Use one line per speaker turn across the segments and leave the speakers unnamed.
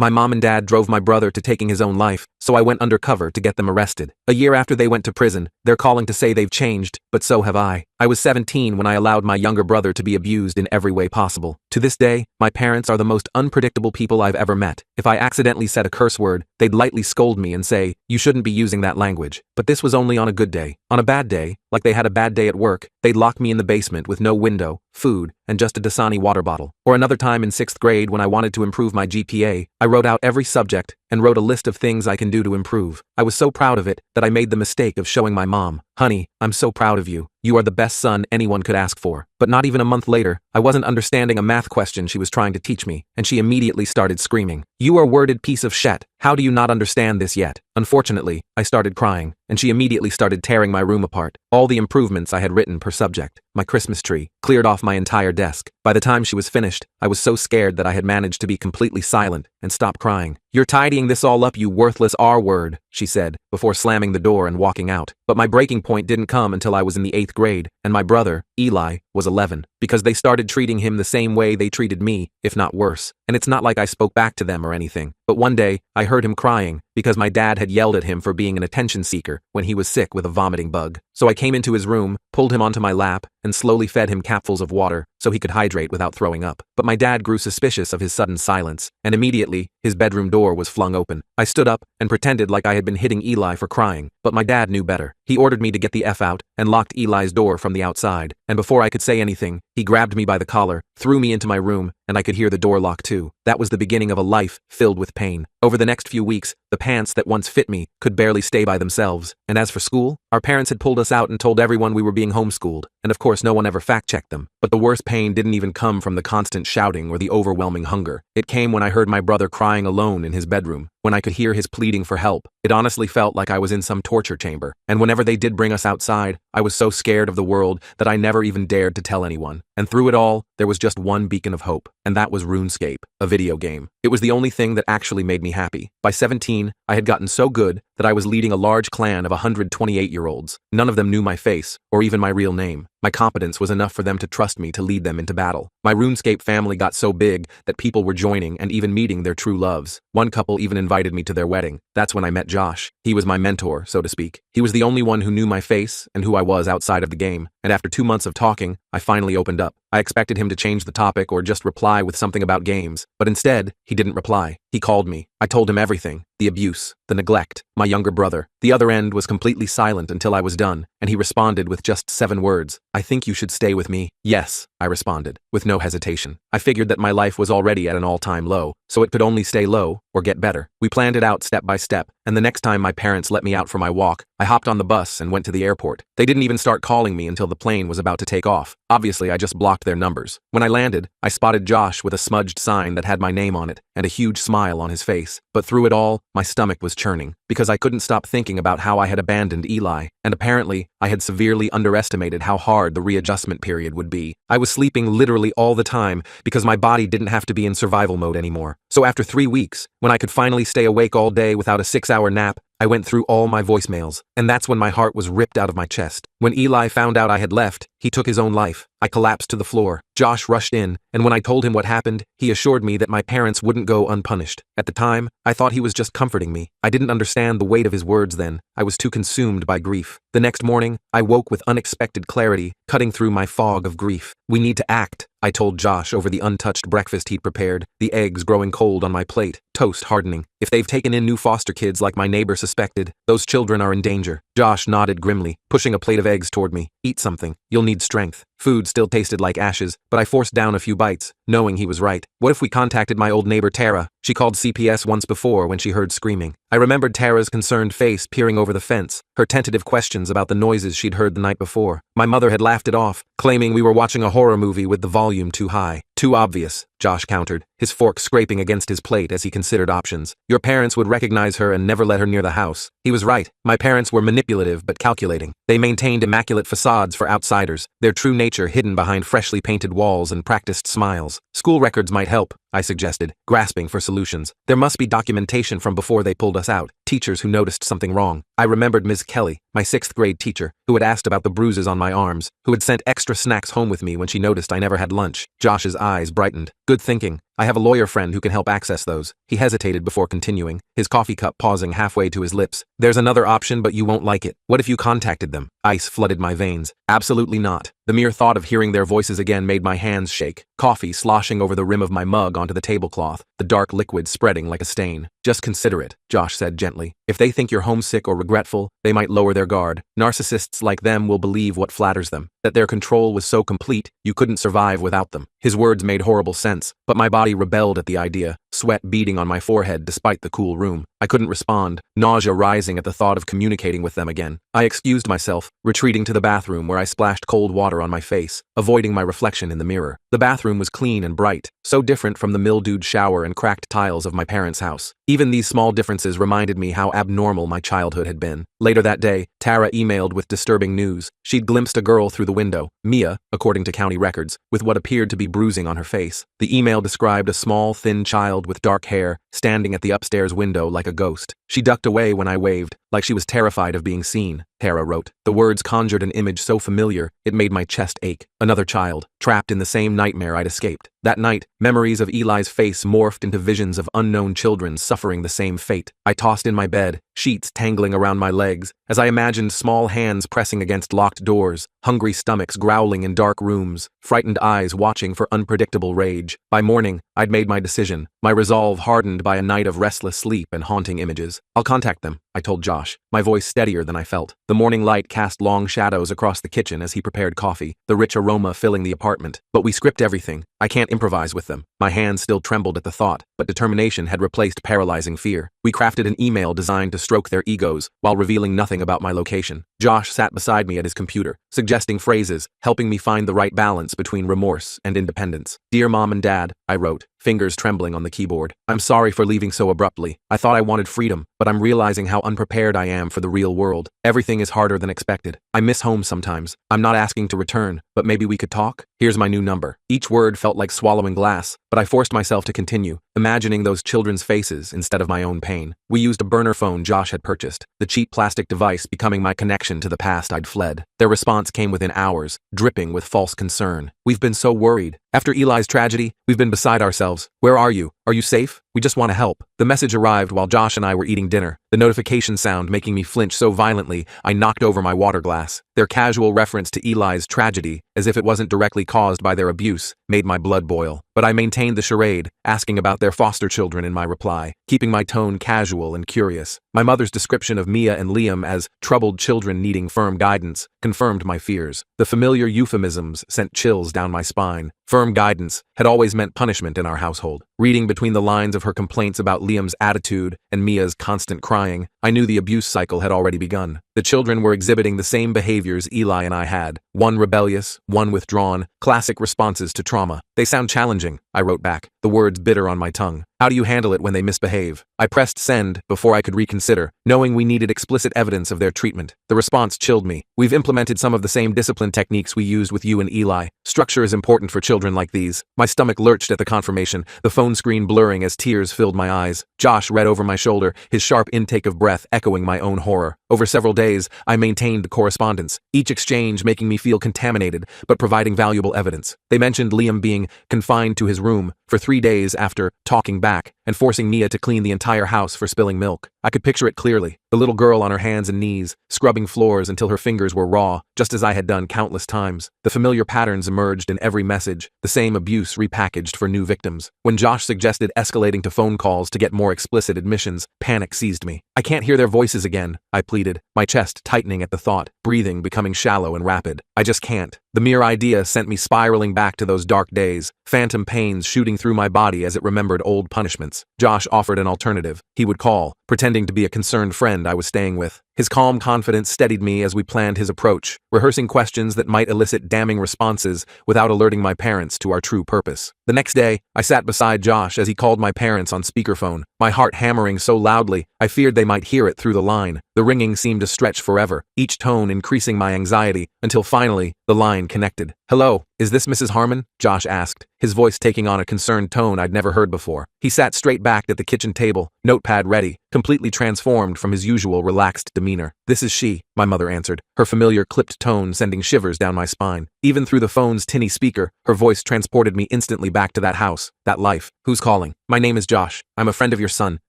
My mom and dad drove my brother to taking his own life, so I went undercover to get them arrested. A year after they went to prison, they're calling to say they've changed, but so have I. I was 17 when I allowed my younger brother to be abused in every way possible. To this day, my parents are the most unpredictable people I've ever met. If I accidentally said a curse word, they'd lightly scold me and say, "You shouldn't be using that language." But this was only on a good day. On a bad day, like they had a bad day at work, they'd lock me in the basement with no window, food, and just a Dasani water bottle. Or another time in 6th grade when I wanted to improve my GPA, I wrote out every subject and wrote a list of things I can do to improve. I was so proud of it that I made the mistake of showing my mom. "Honey, I'm so proud of you. You are the best son anyone could ask for." But not even a month later, I wasn't understanding a math question she was trying to teach me, and she immediately started screaming, "You are worded piece of shit. How do you not understand this yet?" Unfortunately, I started crying, and she immediately started tearing my room apart. All the improvements I had written per subject, my Christmas tree, cleared off my entire desk. By the time she was finished, I was so scared that I had managed to be completely silent and stop crying. "You're tidying this all up, you worthless R-word," she said, before slamming the door and walking out. But my breaking point didn't come until I was in the 8th grade, and my brother, Eli, was 11, because they started treating him the same way they treated me, if not worse. And it's not like I spoke back to them or anything. But one day, I heard him crying, because my dad had yelled at him for being an attention seeker when he was sick with a vomiting bug. So I came into his room, pulled him onto my lap, and slowly fed him capfuls of water so he could hydrate without throwing up. But my dad grew suspicious of his sudden silence, and immediately, his bedroom door was flung open. I stood up and pretended like I had been hitting Eli for crying, but my dad knew better. He ordered me to get the F out and locked Eli's door from the outside, and before I could say anything, he grabbed me by the collar, threw me into my room, and I could hear the door lock too. That was the beginning of a life filled with pain. Over the next few weeks, the pants that once fit me could barely stay by themselves. And as for school, our parents had pulled us out and told everyone we were being homeschooled, and of course no one ever fact-checked them. But the worst pain didn't even come from the constant shouting or the overwhelming hunger. It came when I heard my brother crying alone in his bedroom, when I could hear his pleading for help. It honestly felt like I was in some torture chamber. And whenever they did bring us outside, I was so scared of the world that I never even dared to tell anyone. And through it all, there was just one beacon of hope, and that was RuneScape, a video game. It was the only thing that actually made me happy. By 17, I had gotten so good that I was leading a large clan of 128-year-olds. None of them knew my face, or even my real name. My competence was enough for them to trust me to lead them into battle. My RuneScape family got so big that people were joining and even meeting their true loves. One couple even invited me to their wedding. That's when I met Josh. He was my mentor, so to speak. He was the only one who knew my face and who I was outside of the game. And after 2 months of talking, I finally opened up. I expected him to change the topic or just reply with something about games, but instead, he didn't reply. He called me. I told him everything. The abuse, the neglect, my younger brother. The other end was completely silent until I was done, and he responded with just 7 words. "I think you should stay with me." "Yes," I responded, with no hesitation. I figured that my life was already at an all-time low, so it could only stay low or get better. We planned it out step by step, and the next time my parents let me out for my walk, I hopped on the bus and went to the airport. They didn't even start calling me until the plane was about to take off. Obviously, I just blocked their numbers. When I landed, I spotted Josh with a smudged sign that had my name on it and a huge smile on his face. But through it all, my stomach was churning, because I couldn't stop thinking about how I had abandoned Eli, and apparently, I had severely underestimated how hard the readjustment period would be. I was sleeping literally all the time because my body didn't have to be in survival mode anymore. So after 3 weeks, when I could finally stay awake all day without a 6-hour nap, I went through all my voicemails, and that's when my heart was ripped out of my chest. When Eli found out I had left, he took his own life. I collapsed to the floor. Josh rushed in, and when I told him what happened, he assured me that my parents wouldn't go unpunished. At the time, I thought he was just comforting me. I didn't understand the weight of his words then. I was too consumed by grief. The next morning, I woke with unexpected clarity, cutting through my fog of grief. "We need to act," I told Josh over the untouched breakfast he'd prepared, the eggs growing cold on my plate, toast hardening. "If they've taken in new foster kids like my neighbor suspected, those children are in danger." Josh nodded grimly, pushing a plate of eggs toward me. "Eat something. You'll need strength." Food still tasted like ashes, but I forced down a few bites, knowing he was right. What if we contacted my old neighbor Tara? She called CPS once before when she heard screaming. I remembered Tara's concerned face peering over the fence, her tentative questions about the noises she'd heard the night before. My mother had laughed it off, claiming we were watching a horror movie with the volume too high. "Too obvious," Josh countered, his fork scraping against his plate as he considered options. "Your parents would recognize her and never let her near the house." He was right. My parents were manipulative but calculating. They maintained immaculate facades for outsiders, their true nature hidden behind freshly painted walls and practiced smiles. "School records might help," I suggested, grasping for solutions. "There must be documentation from before they pulled us out, teachers who noticed something wrong." I remembered Ms. Kelly, my 6th grade teacher, who had asked about the bruises on my arms, who had sent extra snacks home with me when she noticed I never had lunch. Josh's eyes brightened. Good thinking. I have a lawyer friend who can help access those. He hesitated before continuing, his coffee cup pausing halfway to his lips. There's another option, but you won't like it. What if you contacted them? Ice flooded my veins. Absolutely not. The mere thought of hearing their voices again made my hands shake, coffee sloshing over the rim of my mug onto the tablecloth, the dark liquid spreading like a stain. Just consider it, Josh said gently. If they think you're homesick or regretful, they might lower their guard. Narcissists like them will believe what flatters them, that their control was so complete you couldn't survive without them. His words made horrible sense, but my body rebelled at the idea, sweat beading on my forehead despite the cool room. I couldn't respond, nausea rising at the thought of communicating with them again. I excused myself, retreating to the bathroom where I splashed cold water on my face, avoiding my reflection in the mirror. The bathroom was clean and bright, so different from the mildewed shower and cracked tiles of my parents' house. Even these small differences reminded me how abnormal my childhood had been. Later that day, Tara emailed with disturbing news. She'd glimpsed a girl through the window, Mia, according to county records, with what appeared to be bruising on her face. The email described a small, thin child with dark hair, standing at the upstairs window like a ghost. She ducked away when I waved, like she was terrified of being seen, Tara wrote. The words conjured an image so familiar, it made my chest ache. Another child, trapped in the same nightmare I'd escaped. That night, memories of Eli's face morphed into visions of unknown children suffering the same fate. I tossed in my bed, sheets tangling around my legs, as I imagined small hands pressing against locked doors, hungry stomachs growling in dark rooms, frightened eyes watching for unpredictable rage. By morning, I'd made my decision, my resolve hardened by a night of restless sleep and haunting images. I'll contact them, I told Josh, my voice steadier than I felt. The morning light cast long shadows across the kitchen as he prepared coffee, the rich aroma filling the apartment. But we script everything. I can't improvise with them. My hands still trembled at the thought, but determination had replaced paralyzing fear. We crafted an email designed to stroke their egos while revealing nothing about my location. Josh sat beside me at his computer, suggesting phrases, helping me find the right balance between remorse and independence. Dear Mom and Dad, I wrote, fingers trembling on the keyboard. I'm sorry for leaving so abruptly. I thought I wanted freedom, but I'm realizing how unprepared I am for the real world. Everything is harder than expected. I miss home sometimes. I'm not asking to return, but maybe we could talk? Here's my new number. Each word felt like swallowing glass, but I forced myself to continue, imagining those children's faces instead of my own pain. We used a burner phone Josh had purchased, the cheap plastic device becoming my connection to the past I'd fled. Their response came within hours, dripping with false concern. We've been so worried. After Eli's tragedy, we've been beside ourselves. Where are you? Are you safe? We just want to help. The message arrived while Josh and I were eating dinner, the notification sound making me flinch so violently I knocked over my water glass. Their casual reference to Eli's tragedy, as if it wasn't directly caused by their abuse, made my blood boil. But I maintained the charade, asking about their foster children in my reply, keeping my tone casual and curious. My mother's description of Mia and Liam as troubled children needing firm guidance confirmed my fears. The familiar euphemisms sent chills down my spine. Firm guidance had always meant punishment in our household. Reading between the lines of her complaints about Liam's attitude and Mia's constant crying, I knew the abuse cycle had already begun. The children were exhibiting the same behaviors Eli and I had, one rebellious, one withdrawn, classic responses to trauma. They sound challenging, I wrote back, the words bitter on my tongue. How do you handle it when they misbehave? I pressed send before I could reconsider, knowing we needed explicit evidence of their treatment. The response chilled me. We've implemented some of the same discipline techniques we used with you and Eli. Structure is important for children like these. My stomach lurched at the confirmation, the phone screen blurring as tears filled my eyes. Josh read over my shoulder, his sharp intake of breath echoing my own horror. Over several days, I maintained the correspondence, each exchange making me feel contaminated, but providing valuable evidence. They mentioned Liam being confined to his room for 3 days after talking back and forcing Mia to clean the entire house for spilling milk. I could picture it clearly, the little girl on her hands and knees, scrubbing floors until her fingers were raw, just as I had done countless times. The familiar patterns emerged in every message, the same abuse repackaged for new victims. When Josh suggested escalating to phone calls to get more explicit admissions, panic seized me. I can't hear their voices again, I pleaded, my chest tightening at the thought, breathing becoming shallow and rapid. I just can't. The mere idea sent me spiraling back to those dark days, phantom pains shooting through my body as it remembered old punishments. Josh offered an alternative. He would call, pretending to be a concerned friend I was staying with. His calm confidence steadied me as we planned his approach, rehearsing questions that might elicit damning responses without alerting my parents to our true purpose. The next day, I sat beside Josh as he called my parents on speakerphone, my heart hammering so loudly I feared they might hear it through the line. The ringing seemed to stretch forever, each tone increasing my anxiety, until finally, the line connected. "Hello, is this Mrs. Harmon?" Josh asked, his voice taking on a concerned tone I'd never heard before. He sat straight backed at the kitchen table, notepad ready, completely transformed from his usual relaxed demeanor. demeanor. "This is she," my mother answered, her familiar clipped tone sending shivers down my spine. Even through the phone's tinny speaker, her voice transported me instantly back to that house, that life. "Who's calling?" "My name is Josh. I'm a friend of your son.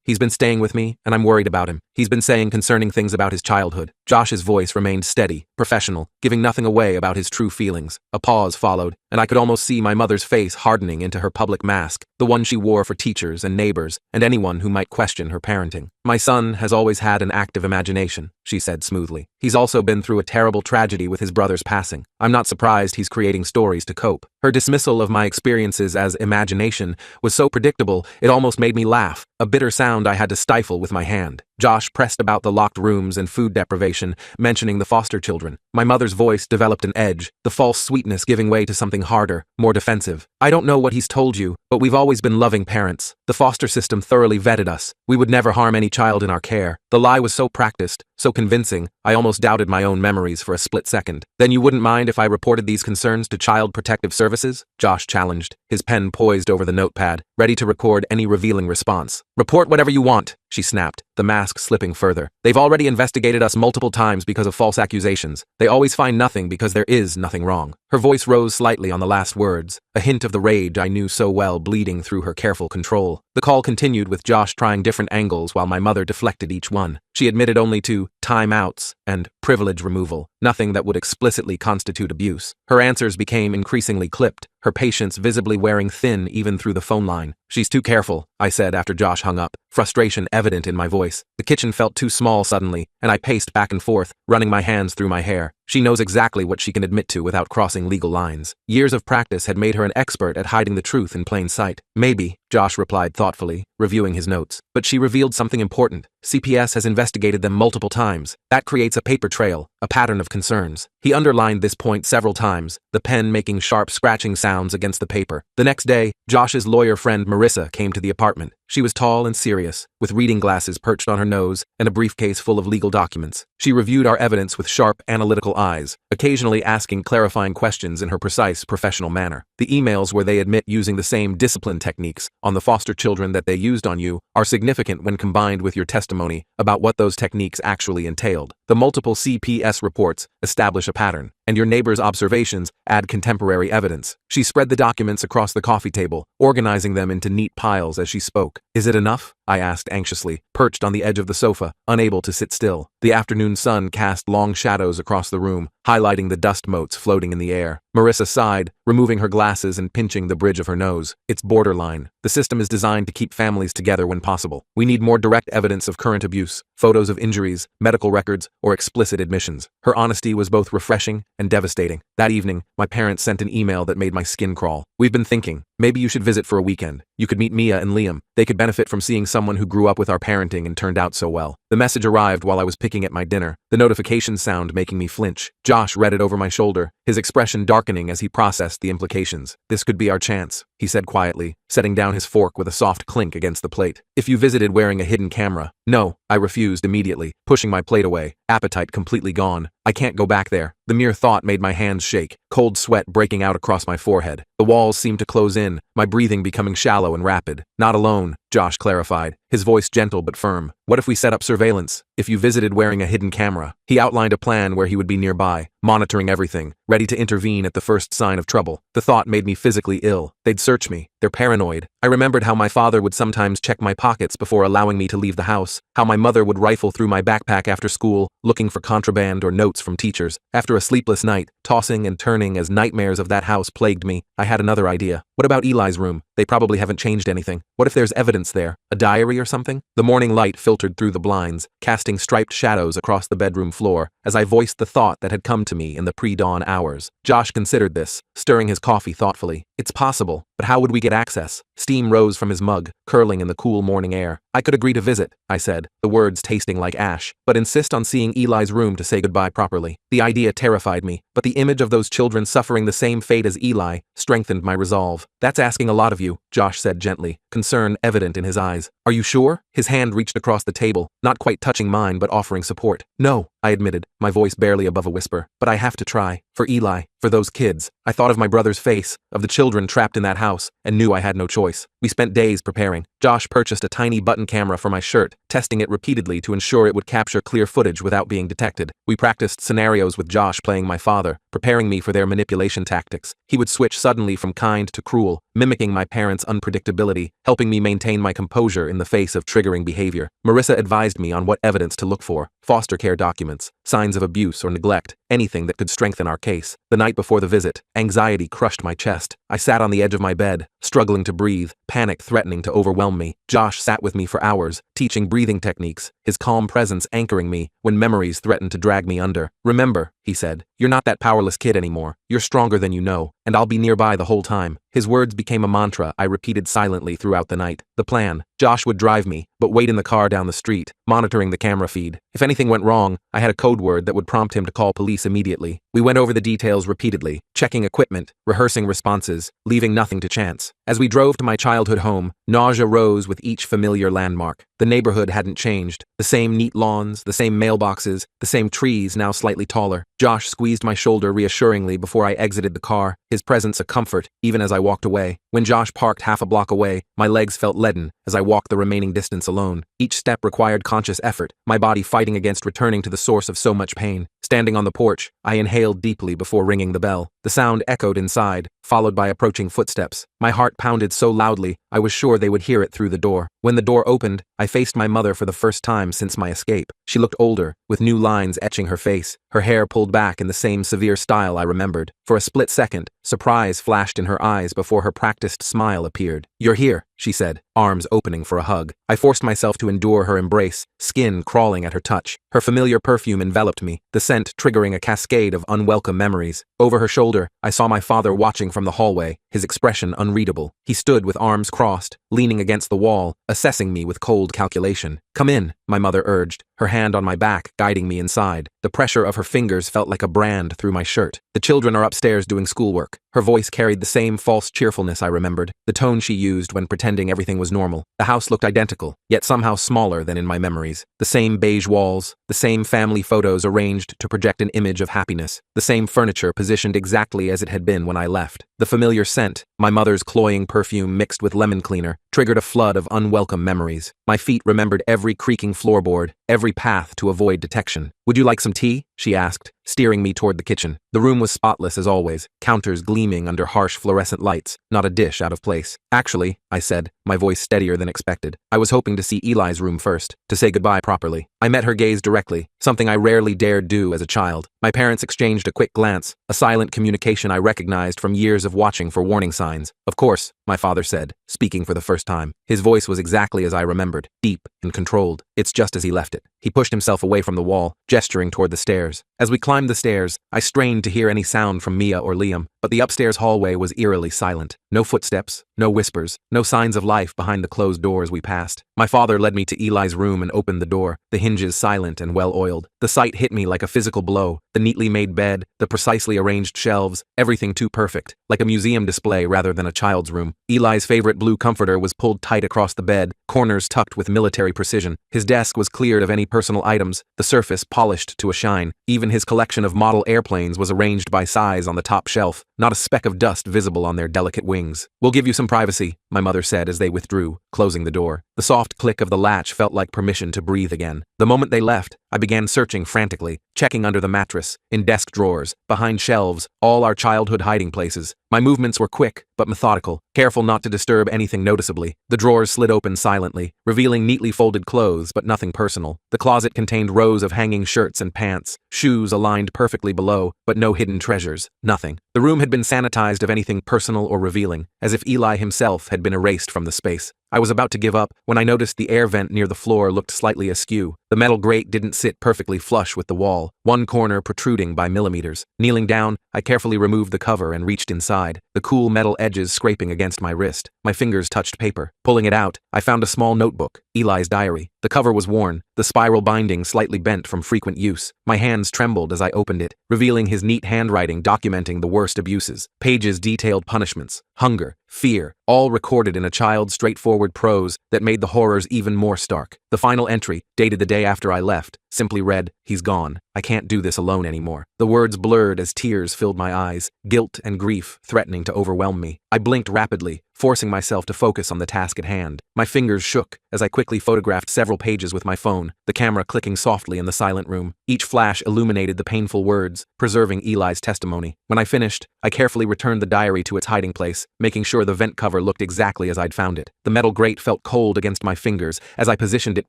He's been staying with me, and I'm worried about him. He's been saying concerning things about his childhood." Josh's voice remained steady, professional, giving nothing away about his true feelings. A pause followed, and I could almost see my mother's face hardening into her public mask, the one she wore for teachers and neighbors, and anyone who might question her parenting. "My son has always had an active imagination," she said smoothly. "He's also been through a terrible tragedy with his brother's passing. I'm not surprised he's creating stories to cope." Her dismissal of my experiences as imagination was so predictable it almost made me laugh, a bitter sound I had to stifle with my hand. Josh pressed about the locked rooms and food deprivation, mentioning the foster children. My mother's voice developed an edge, the false sweetness giving way to something harder, more defensive. "I don't know what he's told you, but we've always been loving parents. The foster system thoroughly vetted us. We would never harm any child in our care." The lie was so practiced, so convincing, I almost doubted my own memories for a split second. "Then you wouldn't mind if I reported these concerns to Child Protective Services?" Josh challenged, his pen poised over the notepad, ready to record any revealing response. "Report whatever you want," she snapped, the mask slipping further. "They've already investigated us multiple times because of false accusations. They always find nothing because there is nothing wrong." Her voice rose slightly on the last words, a hint of the rage I knew so well bleeding through her careful control. The call continued with Josh trying different angles while my mother deflected each one. She admitted only to time-outs and privilege removal, nothing that would explicitly constitute abuse. Her answers became increasingly clipped, her patience visibly wearing thin even through the phone line. "She's too careful," I said after Josh hung up, frustration evident in my voice. The kitchen felt too small suddenly, and I paced back and forth, running my hands through my hair. She knows exactly what she can admit to without crossing legal lines. Years of practice had made her an expert at hiding the truth in plain sight. "Maybe," Josh replied thoughtfully, reviewing his notes. "But she revealed something important. CPS has investigated them multiple times. That creates a paper trail, a pattern of concerns." He underlined this point several times, the pen making sharp scratching sounds against the paper. The next day, Josh's lawyer friend Marissa came to the apartment. She was tall and serious, with reading glasses perched on her nose and a briefcase full of legal documents. She reviewed our evidence with sharp, analytical eyes, occasionally asking clarifying questions in her precise, professional manner. "The emails where they admit using the same discipline techniques on the foster children that they used on you are significant when combined with your testimony about what those techniques actually entailed. The multiple CPS reports establish a pattern, and your neighbor's observations add contemporary evidence." She spread the documents across the coffee table, organizing them into neat piles as she spoke. "Is it enough?" I asked anxiously, perched on the edge of the sofa, unable to sit still. The afternoon sun cast long shadows across the room, highlighting the dust motes floating in the air. Marissa sighed, removing her glasses and pinching the bridge of her nose. "It's borderline. The system is designed to keep families together when possible. We need more direct evidence of current abuse, photos of injuries, medical records, or explicit admissions." Her honesty was both refreshing and devastating. That evening, my parents sent an email that made my skin crawl. "We've been thinking, maybe you should visit for a weekend. You could meet Mia and Liam. They could benefit from seeing someone who grew up with our parenting and turned out so well." The message arrived while I was picking at my dinner, the notification sound making me flinch. Josh read it over my shoulder, his expression darkening as he processed the implications. "This could be our chance," he said quietly, setting down his fork with a soft clink against the plate. "If you visited wearing a hidden camera." "No," I refused immediately, pushing my plate away, appetite completely gone. "I can't go back there." The mere thought made my hands shake, cold sweat breaking out across my forehead. The walls seemed to close in, my breathing becoming shallow and rapid. "Not alone," Josh clarified, his voice gentle but firm. "What if we set up surveillance? If you visited wearing a hidden camera?" He outlined a plan where he would be nearby, monitoring everything, ready to intervene at the first sign of trouble. The thought made me physically ill. They'd search me. They're paranoid. I remembered how my father would sometimes check my pockets before allowing me to leave the house, how my mother would rifle through my backpack after school, looking for contraband or notes from teachers. After a sleepless night, tossing and turning as nightmares of that house plagued me, I had another idea. What about Eli's room? They probably haven't changed anything. What if there's evidence there? A diary or something? The morning light filtered through the blinds, casting striped shadows across the bedroom floor, as I voiced the thought that had come to me in the pre-dawn hours. Josh considered this, stirring his coffee thoughtfully. "It's possible, but how would we get access?" Steam rose from his mug, curling in the cool morning air. "I could agree to visit," I said, the words tasting like ash, "but insist on seeing Eli's room to say goodbye properly." The idea terrified me, but the image of those children suffering the same fate as Eli strengthened my resolve. "That's asking a lot of you," Josh said gently, concern evident in his eyes. "Are you sure?" His hand reached across the table, not quite touching mine but offering support. "No," I admitted, my voice barely above a whisper, "but I have to try. For Eli, for those kids." I thought of my brother's face, of the children trapped in that house, and knew I had no choice. We spent days preparing. Josh purchased a tiny button camera for my shirt, testing it repeatedly to ensure it would capture clear footage without being detected. We practiced scenarios with Josh playing my father, preparing me for their manipulation tactics. He would switch suddenly from kind to cruel, mimicking my parents' unpredictability, helping me maintain my composure in the face of triggering behavior. Marissa advised me on what evidence to look for: foster care documents, signs of abuse or neglect, anything that could strengthen our case. The night before the visit, anxiety crushed my chest. I sat on the edge of my bed, struggling to breathe, panic threatening to overwhelm me. Josh sat with me for hours, teaching breathing techniques, his calm presence anchoring me when memories threatened to drag me under. "Remember," he said, "you're not that powerless kid anymore. You're stronger than you know, and I'll be nearby the whole time." His words became a mantra I repeated silently throughout the night. The plan: Josh would drive me, but wait in the car down the street, monitoring the camera feed. If anything went wrong, I had a code word that would prompt him to call police immediately. We went over the details repeatedly, checking equipment, rehearsing responses, leaving nothing to chance. As we drove to my childhood home, nausea rose with each familiar landmark. The neighborhood hadn't changed. The same neat lawns, the same mailboxes, the same trees now slightly taller. Josh squeezed my shoulder reassuringly before I exited the car, his presence a comfort even as I walked away. When Josh parked half a block away, my legs felt leaden as I walked the remaining distance alone. Each step required conscious effort, my body fighting against returning to the source of so much pain. Standing on the porch, I inhaled deeply before ringing the bell. The sound echoed inside, followed by approaching footsteps. My heart pounded so loudly, I was sure they would hear it through the door. When the door opened, I faced my mother for the first time since my escape. She looked older, with new lines etching her face, her hair pulled back in the same severe style I remembered. For a split second, surprise flashed in her eyes before her practiced smile appeared. "You're here," she said, arms opening for a hug. I forced myself to endure her embrace, skin crawling at her touch. Her familiar perfume enveloped me, the scent triggering a cascade of unwelcome memories. Over her shoulder, I saw my father watching from the hallway, his expression unreadable. He stood with arms crossed, leaning against the wall, assessing me with cold calculation. "Come in," my mother urged, her hand on my back guiding me inside. The pressure of her fingers felt like a brand through my shirt. "The children are upstairs doing schoolwork." Her voice carried the same false cheerfulness I remembered, the tone she used when pretending everything was normal. The house looked identical, yet somehow smaller than in my memories. The same beige walls, the same family photos arranged to project an image of happiness, the same furniture positioned exactly as it had been when I left. The familiar scent, my mother's cloying perfume mixed with lemon cleaner, triggered a flood of unwelcome memories. My feet remembered every creaking floorboard, every path to avoid detection. "Would you like some tea?" she asked, steering me toward the kitchen. The room was spotless as always, counters gleaming under harsh fluorescent lights, not a dish out of place. "Actually," I said, my voice steadier than expected, "I was hoping to see Eli's room first, to say goodbye properly." I met her gaze directly, something I rarely dared do as a child. My parents exchanged a quick glance, a silent communication I recognized from years of watching for warning signs. "Of course," my father said, speaking for the first time. His voice was exactly as I remembered, deep and controlled. "It's just as he left it." He pushed himself away from the wall, gesturing toward the stairs. As we climbed the stairs, I strained to hear any sound from Mia or Liam, but the upstairs hallway was eerily silent. No footsteps, no whispers, no signs of life behind the closed doors we passed. My father led me to Eli's room and opened the door, the hinges silent and well-oiled. The sight hit me like a physical blow, the neatly made bed, the precisely arranged shelves, everything too perfect, like a museum display rather than a child's room. Eli's favorite blue comforter was pulled tight across the bed, corners tucked with military precision. His desk was cleared of any personal items, the surface polished to a shine. Even his collection of model airplanes was arranged by size on the top shelf, not a speck of dust visible on their delicate wings. "We'll give you some privacy," my mother said as they withdrew, closing the door. The soft click of the latch felt like permission to breathe again. The moment they left, I began searching frantically, checking under the mattress, in desk drawers, behind shelves, all our childhood hiding places. My movements were quick, but methodical, careful not to disturb anything noticeably. The drawers slid open silently, revealing neatly folded clothes, but nothing personal. The closet contained rows of hanging shirts and pants, shoes aligned perfectly below, but no hidden treasures, nothing. The room had been sanitized of anything personal or revealing, as if Eli himself had been erased from the space. I was about to give up when I noticed the air vent near the floor looked slightly askew. The metal grate didn't sit perfectly flush with the wall, one corner protruding by millimeters. Kneeling down, I carefully removed the cover and reached inside, the cool metal edges scraping against my wrist. My fingers touched paper. Pulling it out, I found a small notebook, Eli's diary. The cover was worn, the spiral binding slightly bent from frequent use. My hands trembled as I opened it, revealing his neat handwriting documenting the worst abuses. Pages detailed punishments, hunger, fear, all recorded in a child's straightforward prose that made the horrors even more stark. The final entry, dated the day after I left, simply read, "He's gone. I can't do this alone anymore." The words blurred as tears filled my eyes, guilt and grief threatening to overwhelm me. I blinked rapidly, forcing myself to focus on the task at hand. My fingers shook as I quickly photographed several pages with my phone, the camera clicking softly in the silent room. Each flash illuminated the painful words, preserving Eli's testimony. When I finished, I carefully returned the diary to its hiding place, making sure the vent cover looked exactly as I'd found it. The metal grate felt cold against my fingers as I positioned it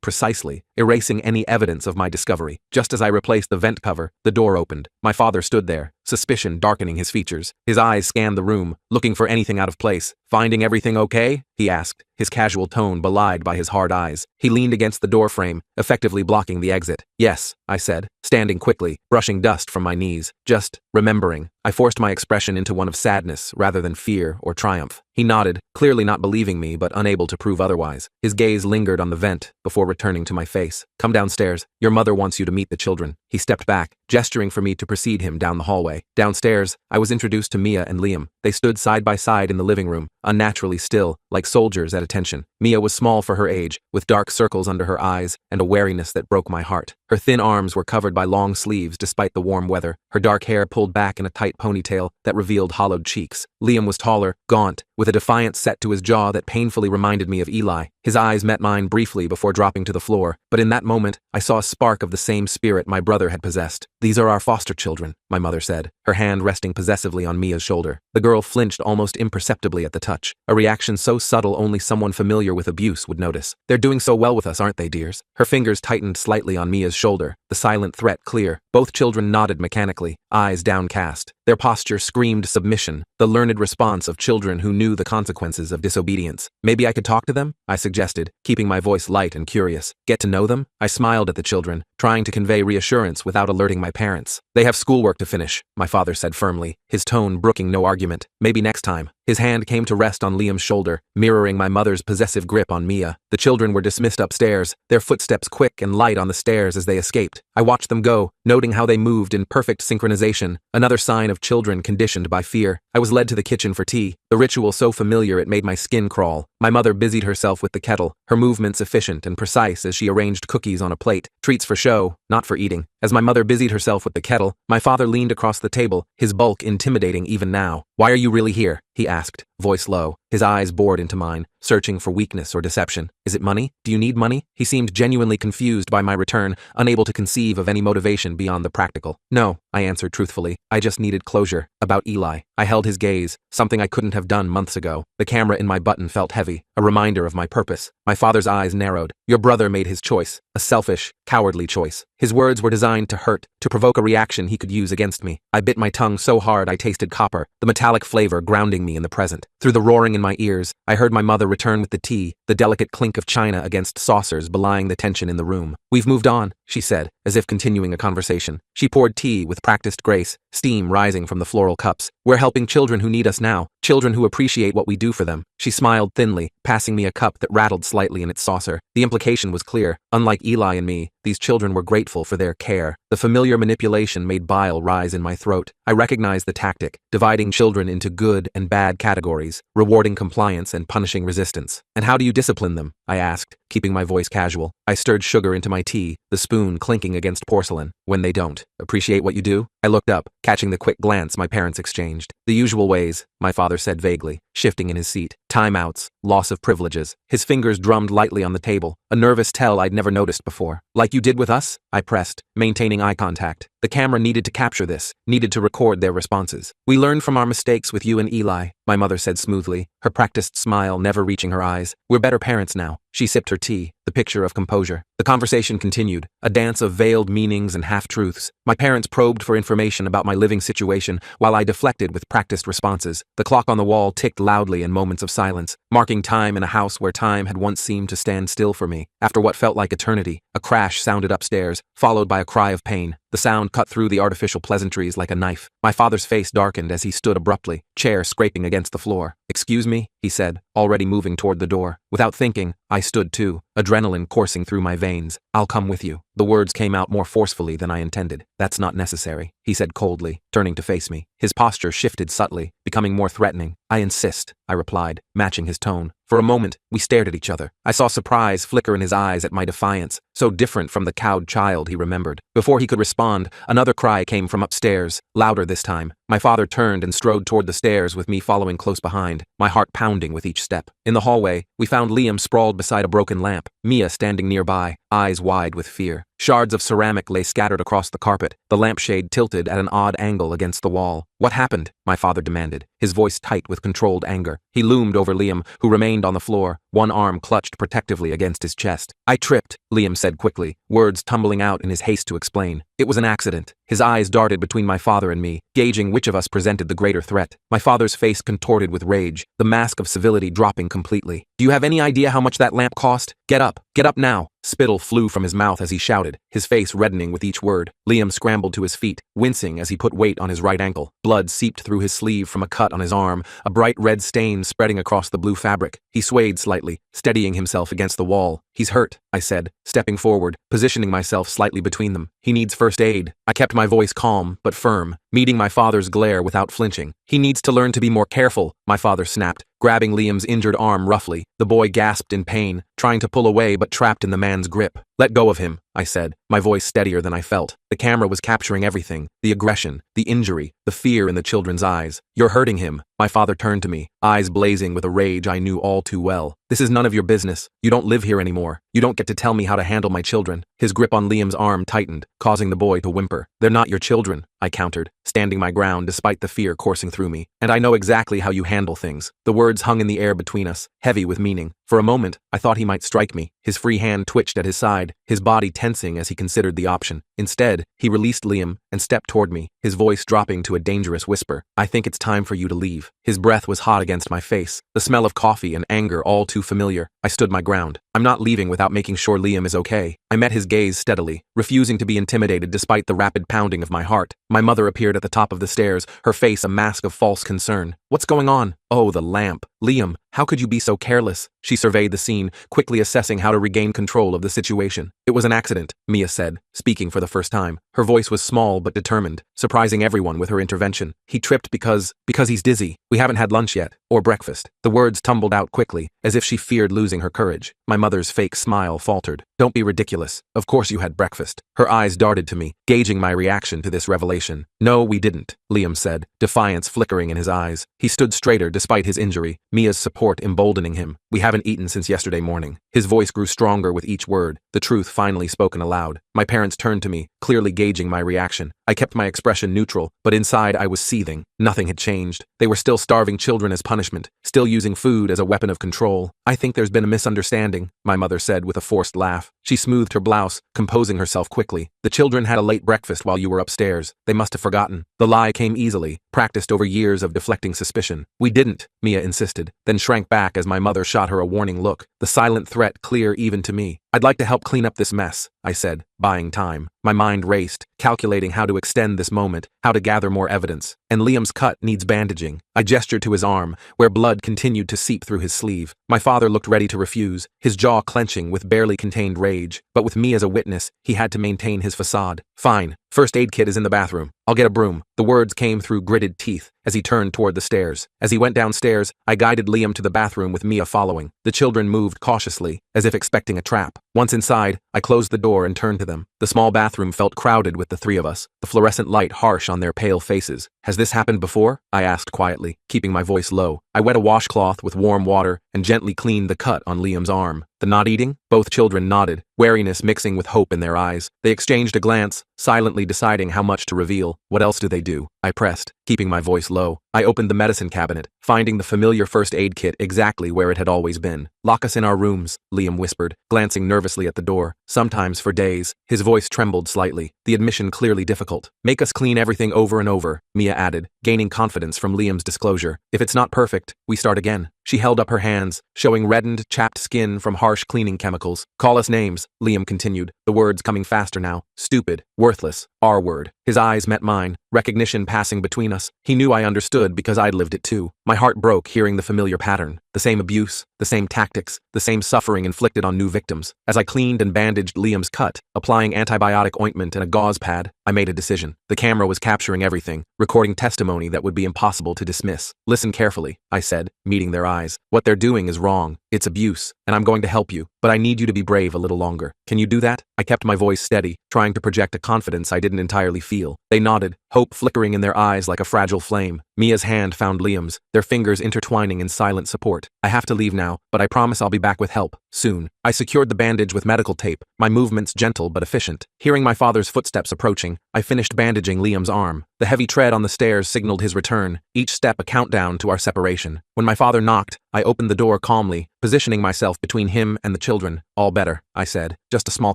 precisely, erasing any evidence of my discovery. Just as I replaced the vent cover, the door opened. My father stood there, suspicion darkening his features. His eyes scanned the room, looking for anything out of place. "Finding everything okay?" he asked, his casual tone belied by his hard eyes. He leaned against the door frame, effectively blocking the exit. "Yes," I said, standing quickly, brushing dust from my knees. "Just remembering." I forced my expression into one of sadness rather than fear or triumph. He nodded, clearly not believing me but unable to prove otherwise. His gaze lingered on the vent before returning to my face. "Come downstairs. Your mother wants you to meet the children." He stepped back, gesturing for me to precede him down the hallway. Downstairs, I was introduced to Mia and Liam. They stood side by side in the living room, unnaturally still, like soldiers at attention. Mia was small for her age, with dark circles under her eyes and a wariness that broke my heart. Her thin arms were covered by long sleeves despite the warm weather, her dark hair pulled back in a tight ponytail that revealed hollowed cheeks. Liam was taller, gaunt, with a defiant set to his jaw that painfully reminded me of Eli. His eyes met mine briefly before dropping to the floor, but in that moment, I saw a spark of the same spirit my brother had possessed. "These are our foster children," my mother said, her hand resting possessively on Mia's shoulder. The girl flinched almost imperceptibly at the touch, a reaction so subtle only someone familiar with abuse would notice. "They're doing so well with us, aren't they, dears?" Her fingers tightened slightly on Mia's shoulder, the silent threat clear. Both children nodded mechanically, eyes downcast. Their posture screamed submission, the learned response of children who knew the consequences of disobedience. "Maybe I could talk to them?" I suggested, keeping my voice light and curious. "Get to know them?" I smiled at the children, trying to convey reassurance without alerting my parents. "They have schoolwork to finish," my father said firmly, his tone brooking no argument. "Maybe next time." His hand came to rest on Liam's shoulder, mirroring my mother's possessive grip on Mia. The children were dismissed upstairs, their footsteps quick and light on the stairs as they escaped. I watched them go, noting how they moved in perfect synchronization, another sign of children conditioned by fear. I was led to the kitchen for tea, the ritual so familiar it made my skin crawl. My mother busied herself with the kettle, her movements efficient and precise as she arranged cookies on a plate, treats for show, not for eating. As my mother busied herself with the kettle, my father leaned across the table, his bulk intimidating even now. "Why are you really here?" he asked, voice low, his eyes bored into mine, searching for weakness or deception. "Is it money? Do you need money?" He seemed genuinely confused by my return, unable to conceive of any motivation beyond the practical. "No," I answered truthfully. "I just needed closure. About Eli." I held his gaze, something I couldn't have done months ago. The camera in my button felt heavy, a reminder of my purpose. My father's eyes narrowed. "Your brother made his choice, a selfish, cowardly choice." His words were designed to hurt, to provoke a reaction he could use against me. I bit my tongue so hard I tasted copper, the metallic flavor grounding me in the present. Through the roaring in my ears, I heard my mother return with the tea, the delicate clink of china against saucers belying the tension in the room. "We've moved on," she said, as if continuing a conversation. She poured tea with practiced grace, steam rising from the floral cups. "We're helping children who need us now, children who appreciate what we do for them." She smiled thinly, passing me a cup that rattled slightly in its saucer. The implication was clear. Unlike Eli and me, these children were grateful for their care. The familiar manipulation made bile rise in my throat. I recognized the tactic, dividing children into good and bad categories, rewarding compliance and punishing resistance. "And how do you discipline them?" I asked, keeping my voice casual. I stirred sugar into my tea, the spoon clinking against porcelain. "When they don't appreciate what you do?" I looked up, catching the quick glance my parents exchanged. "The usual ways," my father said vaguely, shifting in his seat. "Timeouts, loss of privileges." His fingers drummed lightly on the table, a nervous tell I'd never noticed before. "Like you did with us?" I pressed, maintaining eye contact. The camera needed to capture this, needed to record their responses. "We learned from our mistakes with you and Eli," my mother said smoothly, her practiced smile never reaching her eyes. "We're better parents now." She sipped her tea, the picture of composure. The conversation continued, a dance of veiled meanings and half-truths. My parents probed for information about my living situation, while I deflected with practiced responses. The clock on the wall ticked loudly in moments of silence, marking time in a house where time had once seemed to stand still for me. After what felt like eternity, a crash sounded upstairs, followed by a cry of pain. The sound cut through the artificial pleasantries like a knife. My father's face darkened as he stood abruptly, chair scraping against the floor. "Excuse me," he said, already moving toward the door. Without thinking, I stood too, adrenaline coursing through my veins. "I'll come with you." The words came out more forcefully than I intended. "That's not necessary," he said coldly, turning to face me. His posture shifted subtly, becoming more threatening. I insist, I replied, matching his tone. For a moment, we stared at each other. I saw surprise flicker in his eyes at my defiance, so different from the cowed child he remembered. Before he could respond, another cry came from upstairs, louder this time. My father turned and strode toward the stairs with me following close behind, my heart pounding with each step. In the hallway, we found Liam sprawled beside a broken lamp, Mia standing nearby, eyes wide with fear. Shards of ceramic lay scattered across the carpet, the lampshade tilted at an odd angle against the wall. What happened? My father demanded, his voice tight with controlled anger. He loomed over Liam, who remained on the floor, one arm clutched protectively against his chest. I tripped, Liam said quickly, words tumbling out in his haste to explain. It was an accident. His eyes darted between my father and me, gauging which of us presented the greater threat. My father's face contorted with rage, the mask of civility dropping completely. Do you have any idea how much that lamp cost? Get up now. Spittle flew from his mouth as he shouted, his face reddening with each word. Liam scrambled to his feet, wincing as he put weight on his right ankle. Blood seeped through his sleeve from a cut on his arm, a bright red stain spreading across the blue fabric. He swayed slightly, steadying himself against the wall. He's hurt, I said, stepping forward, positioning myself slightly between them. He needs first aid. I kept my voice calm, but firm, meeting my father's glare without flinching. He needs to learn to be more careful, my father snapped, grabbing Liam's injured arm roughly. The boy gasped in pain, trying to pull away but trapped in the man's grip. Let go of him, I said, my voice steadier than I felt. The camera was capturing everything, the aggression, the injury, the fear in the children's eyes. You're hurting him. My father turned to me, eyes blazing with a rage I knew all too well. This is none of your business. You don't live here anymore. You don't get to tell me how to handle my children. His grip on Liam's arm tightened, causing the boy to whimper. They're not your children, I countered, standing my ground despite the fear coursing through me. And I know exactly how you handle things. The words hung in the air between us, heavy with meaning. For a moment, I thought he might strike me. His free hand twitched at his side, his body tensing as he considered the option. Instead, he released Liam and stepped toward me, his voice dropping to a dangerous whisper. I think it's time for you to leave. His breath was hot against my face, the smell of coffee and anger all too familiar. I stood my ground. I'm not leaving without making sure Liam is okay. I met his gaze steadily, refusing to be intimidated despite the rapid pounding of my heart. My mother appeared at the top of the stairs, her face a mask of false concern. What's going on? Oh, the lamp. Liam, how could you be so careless? She surveyed the scene, quickly assessing how to regain control of the situation. It was an accident, Mia said, speaking for the first time. Her voice was small but determined, surprising everyone with her intervention. He tripped because he's dizzy. We haven't had lunch yet, or breakfast. The words tumbled out quickly, as if she feared losing her courage. My mother's fake smile faltered. Don't be ridiculous. Of course you had breakfast. Her eyes darted to me, gauging my reaction to this revelation. No, we didn't, Liam said, defiance flickering in his eyes. He stood straighter despite his injury, Mia's support emboldening him. We haven't eaten since yesterday morning. His voice grew stronger with each word, the truth finally spoken aloud. My parents turned to me, clearly gauging my reaction. I kept my expression neutral, but inside I was seething. Nothing had changed. They were still starving children as punishment, still using food as a weapon of control. I think there's been a misunderstanding, my mother said with a forced laugh. She smoothed her blouse, composing herself quickly. The children had a late breakfast while you were upstairs. They must have forgotten. The lie came easily, practiced over years of deflecting suspicion. We didn't, Mia insisted, then shrank back as my mother shot her a warning look, the silent threat clear even to me. I'd like to help clean up this mess, I said, buying time. My mind raced, calculating how to extend this moment, how to gather more evidence. And Liam's cut needs bandaging. I gestured to his arm, where blood continued to seep through his sleeve. My father looked ready to refuse, his jaw clenching with barely contained rage. But with me as a witness, he had to maintain his facade. Fine. First aid kit is in the bathroom. I'll get a broom. The words came through gritted teeth as he turned toward the stairs. As he went downstairs, I guided Liam to the bathroom with Mia following. The children moved cautiously, as if expecting a trap. Once inside, I closed the door and turned to them. The small bathroom felt crowded with the three of us, the fluorescent light harsh on their pale faces. Has this happened before? I asked quietly, keeping my voice low. I wet a washcloth with warm water and gently cleaned the cut on Liam's arm. The not eating? Both children nodded, wariness mixing with hope in their eyes. They exchanged a glance, silently deciding how much to reveal. What else do they do? I pressed, keeping my voice low. I opened the medicine cabinet, finding the familiar first aid kit exactly where it had always been. Lock us in our rooms, Liam whispered, glancing nervously at the door. Sometimes for days. His voice trembled slightly, the admission clearly difficult. Make us clean everything over and over, Mia added, gaining confidence from Liam's disclosure. If it's not perfect, we start again. She held up her hands, showing reddened, chapped skin from harsh cleaning chemicals. Call us names, Liam continued, the words coming faster now. Stupid, worthless, R-word. His eyes met mine, recognition passing between us. He knew I understood because I'd lived it too. My heart broke hearing the familiar pattern. The same abuse, the same tactics, the same suffering inflicted on new victims. As I cleaned and bandaged Liam's cut, applying antibiotic ointment and a gauze pad, I made a decision. The camera was capturing everything, recording testimony that would be impossible to dismiss. Listen carefully, I said, meeting their eyes. What they're doing is wrong. It's abuse, and I'm going to help you, but I need you to be brave a little longer. Can you do that? I kept my voice steady, trying to project a confidence I didn't entirely feel. They nodded, hope flickering in their eyes like a fragile flame. Mia's hand found Liam's, their fingers intertwining in silent support. I have to leave now, but I promise I'll be back with help, soon. I secured the bandage with medical tape, my movements gentle but efficient. Hearing my father's footsteps approaching, I finished bandaging Liam's arm. The heavy tread on the stairs signaled his return, each step a countdown to our separation. When my father knocked, I opened the door calmly, positioning myself between him and the children. All better, I said. Just a small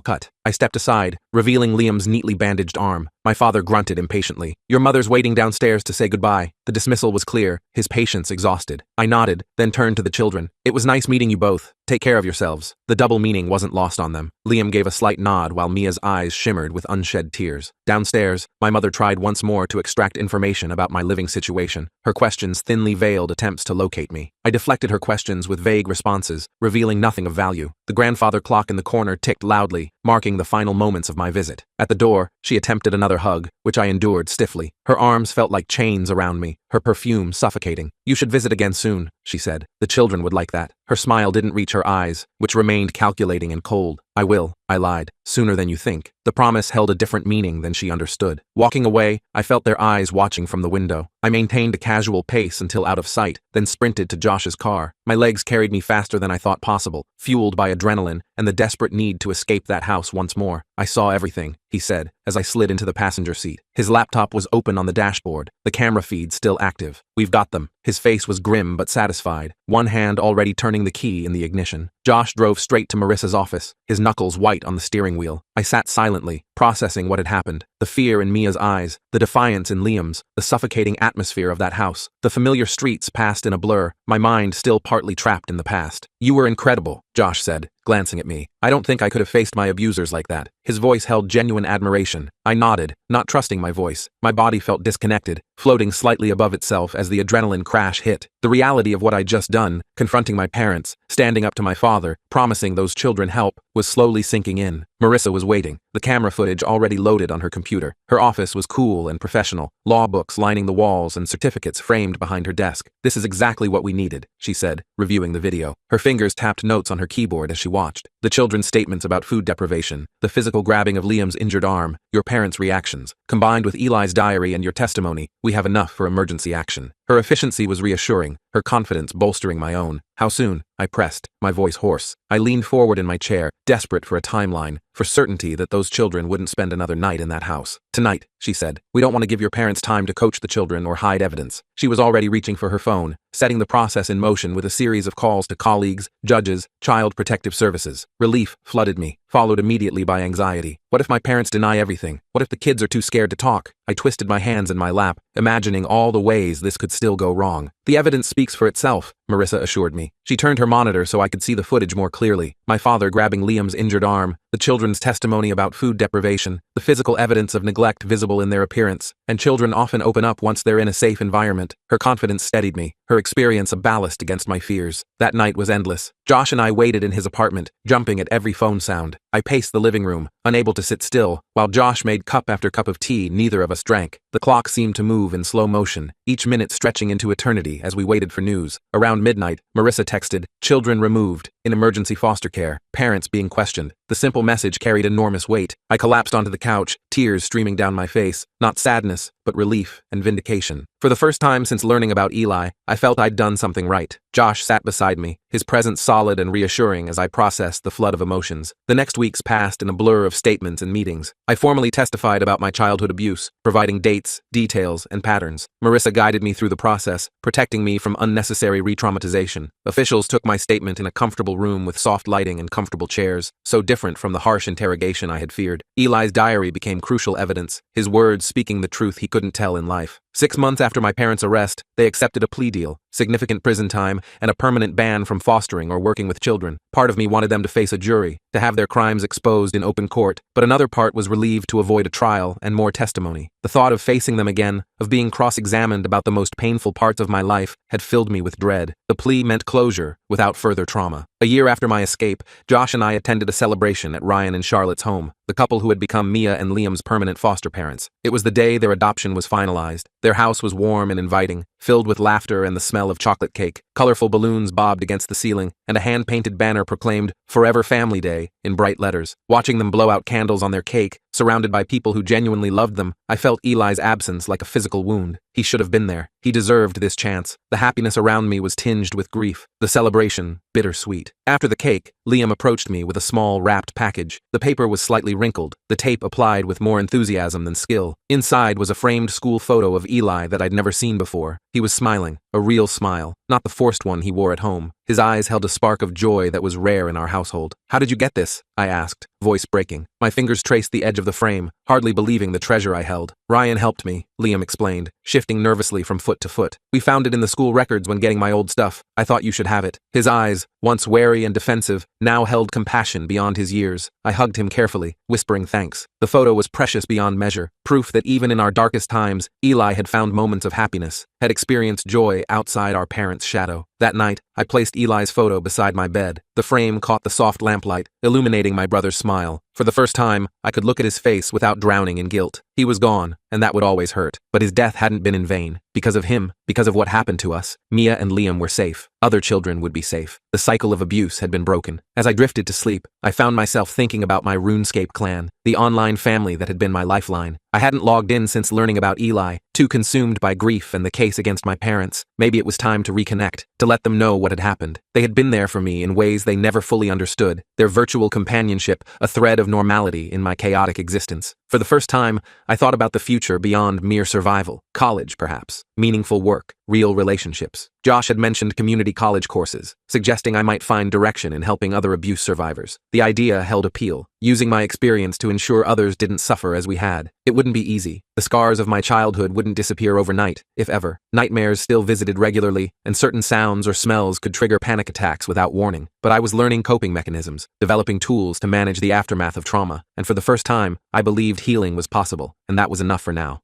cut. I stepped aside, revealing Liam's neatly bandaged arm. My father grunted impatiently. Your mother's waiting downstairs to say goodbye. The dismissal was clear, his patience exhausted. I nodded, then turned to the children. It was nice meeting you both. Take care of yourselves. The double meaning wasn't lost on them. Liam gave a slight nod while Mia's eyes shimmered with unshed tears. Downstairs, my mother tried once more to extract information about my living situation. Her questions thinly veiled attempts to locate me. I deflected her questions with vague responses, revealing nothing of value. The grandfather clock in the corner ticked loudly, marking the final moments of my visit. At the door, she attempted another hug, which I endured stiffly. Her arms felt like chains around me, her perfume suffocating. You should visit again soon, she said. The children would like that. Her smile didn't reach her eyes, which remained calculating and cold. I will, I lied, sooner than you think. The promise held a different meaning than she understood. Walking away, I felt their eyes watching from the window. I maintained a casual pace until out of sight, then sprinted to Josh's car. My legs carried me faster than I thought possible, fueled by adrenaline and the desperate need to escape that house once more. I saw everything, he said, as I slid into the passenger seat. His laptop was open on the dashboard, the camera feed still active. We've got them. His face was grim but satisfied, one hand already turning the key in the ignition. Josh drove straight to Marissa's office, his knuckles white on the steering wheel. I sat silently, processing what had happened. The fear in Mia's eyes, the defiance in Liam's, the suffocating atmosphere of that house. The familiar streets passed in a blur, my mind still partly trapped in the past. You were incredible, Josh said, glancing at me. I don't think I could have faced my abusers like that. His voice held genuine admiration. I nodded, not trusting my voice. My body felt disconnected, floating slightly above itself as the adrenaline crash hit. The reality of what I'd just done, confronting my parents, standing up to my father, promising those children help, was slowly sinking in. Marissa was waiting, the camera footage already loaded on her computer. Her office was cool and professional, law books lining the walls and certificates framed behind her desk. This is exactly what we needed, she said, reviewing the video. Her fingers tapped notes on her keyboard as she watched. The children's statements about food deprivation, the physical grabbing of Liam's injured arm, your parents' reactions. Combined with Eli's diary and your testimony, we have enough for emergency action. Her efficiency was reassuring, her confidence bolstering my own. How soon? I pressed, my voice hoarse. I leaned forward in my chair, desperate for a timeline, for certainty that those children wouldn't spend another night in that house. Tonight, she said. We don't want to give your parents time to coach the children or hide evidence. She was already reaching for her phone, setting the process in motion with a series of calls to colleagues, judges, child protective services. Relief flooded me, followed immediately by anxiety. What if my parents deny everything? What if the kids are too scared to talk? I twisted my hands in my lap, imagining all the ways this could still go wrong. The evidence speaks for itself, Marissa assured me. She turned her monitor so I could see the footage more clearly. My father grabbing Liam's injured arm, the children's testimony about food deprivation, the physical evidence of neglect visible in their appearance, and children often open up once they're in a safe environment. Her confidence steadied me, her experience a ballast against my fears. That night was endless. Josh and I waited in his apartment, jumping at every phone sound. I paced the living room, unable to sit still, while Josh made cup after cup of tea neither of us drank. The clock seemed to move in slow motion, each minute stretching into eternity as we waited for news. Around midnight, Marissa texted, "Children removed, in emergency foster care, parents being questioned." The simple message carried enormous weight. I collapsed onto the couch, tears streaming down my face, not sadness, but relief and vindication. For the first time since learning about Eli, I felt I'd done something right. Josh sat beside me, his presence solid and reassuring as I processed the flood of emotions. The next weeks passed in a blur of statements and meetings. I formally testified about my childhood abuse, providing dates, details, and patterns. Marissa guided me through the process, protecting me from unnecessary re-traumatization. Officials took my statement in a comfortable room with soft lighting and comfortable chairs, so different from the harsh interrogation I had feared. Eli's diary became crucial evidence, his words speaking the truth he couldn't tell in life. 6 months after my parents' arrest, they accepted a plea deal, significant prison time, and a permanent ban from fostering or working with children. Part of me wanted them to face a jury, to have their crimes exposed in open court, but another part was relieved to avoid a trial and more testimony. The thought of facing them again, of being cross-examined about the most painful parts of my life, had filled me with dread. The plea meant closure, without further trauma. A year after my escape, Josh and I attended a celebration at Ryan and Charlotte's home, the couple who had become Mia and Liam's permanent foster parents. It was the day their adoption was finalized. Their house was warm and inviting, filled with laughter and the smell of chocolate cake. Colorful balloons bobbed against the ceiling, and a hand-painted banner proclaimed "Forever Family Day" in bright letters. Watching them blow out candles on their cake, surrounded by people who genuinely loved them, I felt Eli's absence like a physical wound. He should have been there. He deserved this chance. The happiness around me was tinged with grief. The celebration, bittersweet. After the cake, Liam approached me with a small wrapped package. The paper was slightly wrinkled, the tape applied with more enthusiasm than skill. Inside was a framed school photo of Eli that I'd never seen before. He was smiling, a real smile, not the forced one he wore at home. His eyes held a spark of joy that was rare in our household. "How did you get this?" I asked, voice breaking. My fingers traced the edge of the frame, hardly believing the treasure I held. "Ryan helped me," Liam explained, shifting nervously from foot to foot. "We found it in the school records when getting my old stuff. I thought you should have it." His eyes, once wary and defensive, now held compassion beyond his years. I hugged him carefully, whispering thanks. The photo was precious beyond measure, proof that even in our darkest times, Eli had found moments of happiness, had experienced joy outside our parents' shadow. That night, I placed Eli's photo beside my bed. The frame caught the soft lamplight, illuminating my brother's smile. For the first time, I could look at his face without drowning in guilt. He was gone, and that would always hurt. But his death hadn't been in vain. Because of him, because of what happened to us, Mia and Liam were safe. Other children would be safe. The cycle of abuse had been broken. As I drifted to sleep, I found myself thinking about my RuneScape clan, the online family that had been my lifeline. I hadn't logged in since learning about Eli, too consumed by grief and the case against my parents. Maybe it was time to reconnect, to let them know what had happened. They had been there for me in ways they never fully understood, their virtual companionship a thread of normality in my chaotic existence. For the first time, I thought about the future beyond mere survival. College, perhaps. Meaningful work. Real relationships. Josh had mentioned community college courses, suggesting I might find direction in helping other abuse survivors. The idea held appeal, using my experience to ensure others didn't suffer as we had. It wouldn't be easy. The scars of my childhood wouldn't disappear overnight, if ever. Nightmares still visited regularly, and certain sounds or smells could trigger panic attacks without warning. But I was learning coping mechanisms, developing tools to manage the aftermath of trauma, and for the first time, I believed healing was possible, and that was enough for now.